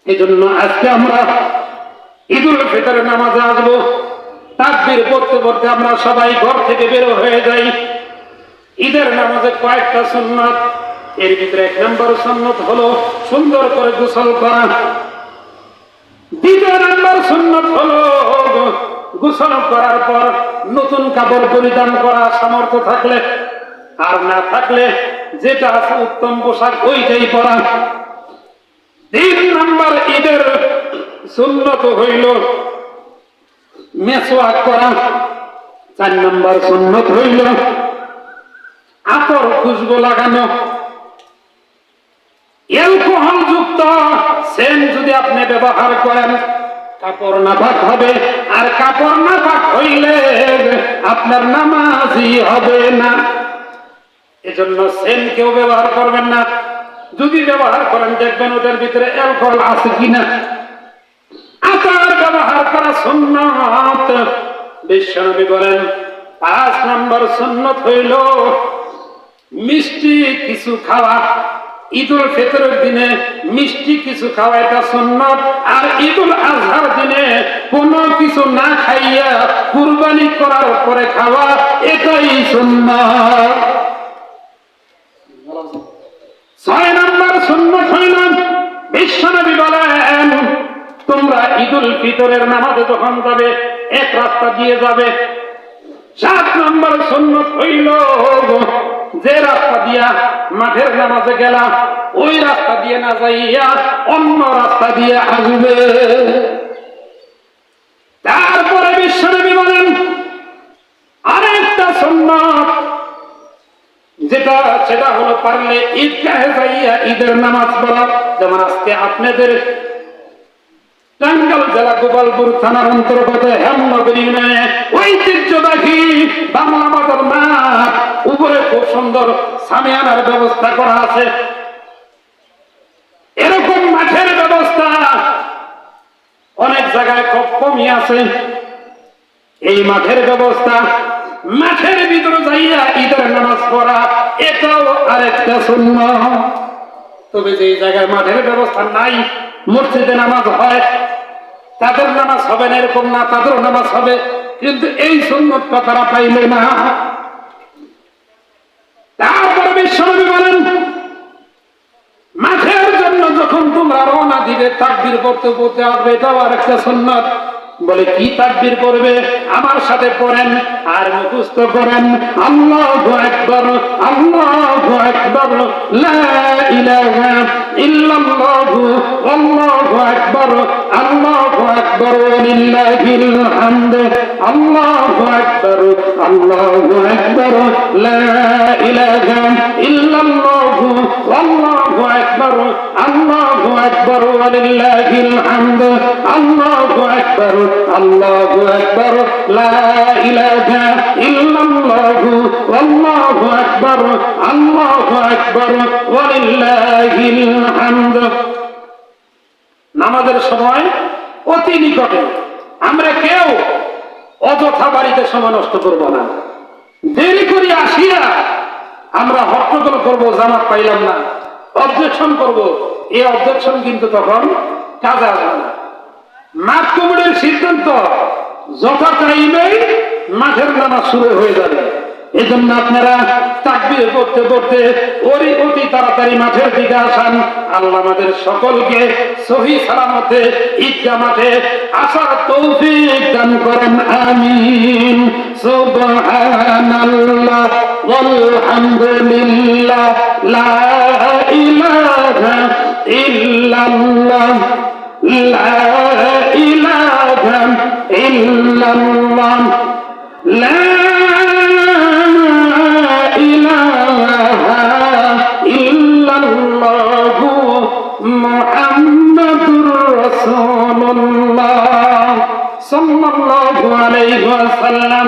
এই জন্য আজকে আমরা ঈদুল ফিতরের নামাজে আসবো। তাকবীর পড়তে পড়তে আমরা সবাই ঘর থেকে বের হয়ে যাই। ঈদের নামাজে কয়েকটা সুন্নাত, এর ভিতরে 1 নম্বর সুন্নাত হলো সুন্দর করে গোসল করা। 2 নম্বর সুন্নাত হলো গোসল করার পর নতুন কাপড় পরিধান করা, সামর্থ্য থাকলে, আর না থাকলে যেটা আছে উত্তম পোশাক ওইটাই পরা। 3 নম্বর ঈদের সুন্নাত হইল মেসওয়াক করা। 4 নম্বর সুন্নাত হইল আতর খুশবু লাগানো। অ্যালকোহল যুক্ত সেন্ট যদি আপনি ব্যবহার করেন কাপড় নাপাক হবে, আর কাপড় নাপাক হইলে আপনার নামাজই হবে না। এজন্য সেন্ট কেউ ব্যবহার করবেন না। যদি ব্যবহার করেন দেখবেন ওদের ভিতরে অ্যালকোহল আছে কিনা। আতর ব্যবহার করা সুন্নাত। বিশ্বনবী বলেন 5 নম্বর সুন্নাত হইল মিষ্টি কিছু খাওয়া। ঈদুল ফিতরের দিনে মিষ্টি কিছু খাওয়া এটা সুন্নাত, আর ঈদুল আজহার দিনে কোনো কিছু না খাইয়া কুরবানি করার পরে খাওয়া এটাই সুন্নাত। 6 নম্বর সুন্নাত হইল বিশ্বনবী বলেন তোমরা ঈদুল ফিতরের নামাজে যখন যাবে 1 রাস্তা দিয়ে যাবে। 7 নম্বর সুন্নাত হইল যে রাস্তা দিয়া মাঠের নামাজে গেলা ওই রাস্তা দিয়ে না যাইয়া অন্য রাস্তা দিয়ে আসবে। তারপরে বিশ্বনবী বলেন আরেকটা সুন্নাত যেটা সেটা হলো পারলে ঈদগাহে যাইয়া ঈদের নামাজ পড়া। যেমন আজকে আপনাদের টাঙ্গাইল জেলা গোপালপুর থানার অন্তর্গত হেমনগর ইউনিয়নে ঐতিহ্যবাহী বাংলা বাজার মাঠ, উপরে খুব সুন্দর সামিয়ানার ব্যবস্থা করা আছে। এরকম মাঠের ব্যবস্থা অনেক জায়গায় খুব কমই আছে। এই মাঠের ব্যবস্থা, মাঠের ভিতরে যাইয়া ঈদের নামাজ পড়া এটাও আরেকটা সুন্নাত। তবে যে জায়গায় মাঠের ব্যবস্থা নাই, মসজিদে নামাজ হয়, তাদের নামাজ হবে না এরকম না, তাদেরও নামাজ হবে, কিন্তু এই সুন্নাতটা তারা পাইলে না। তারপরে বিশ্বনবী বলেন মাঠের জন্য যখন তোমরা রওনা দিবে তাকবীর করতে করতে আসবে, এটাও আরেকটা সুন্নাত। বলে কি তাকবীর করবে? আমার সাথে পড়েন আর মুখস্থ করেন আল্লাহু আকবার, আল্লাহু আকবার, লা ইলাহা ইল্লাল্লাহু, আল্লাহু আকবার, আল্লাহু আকবার, লিল্লাহিল হামদ, আল্লাহু আকবার, আল্লাহু আকবার, লা ইলাহা ইল্লাল্লাহু, আল্লাহু আকবার, আল্লাহু আকবার, লিল্লাহিল হামদ, আল্লাহু আকবার, আল্লাহু আকবার, লা ইলাহা ইল্লাল্লাহু, আল্লাহু আকবার, আল্লাহু আকবার, ওয়ালিল্লাহিল হামদ। নামাজের সময় অতি নিকটে আমরা কেউ অযথা বাড়িতে সময় নষ্ট করব না। দেরি করে আসিয়া আমরা হট্টগোল করব, জামাত পাইলাম না, অবজেকশন করব, এই অবজেকশন কিন্তু তখন কাজে আসবে না। মাঠ কমিটির সিদ্ধান্ত যথা টাইমে মাঠের নামাজ শুরু হয়ে যাবে। এই জন্য আপনারা তাকবীর করতে করতে অতি তাড়াতাড়ি মাঠের দিকে আসান। আল্লাহ আমাদের সকলকে সহি সালামতে ঈদগাহ মাঠে আসার তৌফিক দান করেন, আমিন। সুবহানাল্লাহ ওয়ালহামদুলিল্লাহ, লা ইলাহা ইল্লাল্লাহ, লা ইলাহা ইল্লাল্লাহ, লা ইলাহা ইল্লাল্লাহ, মুহাম্মাদুর রাসূলুল্লাহ সাল্লাল্লাহু আলাইহি ওয়াসাল্লাম।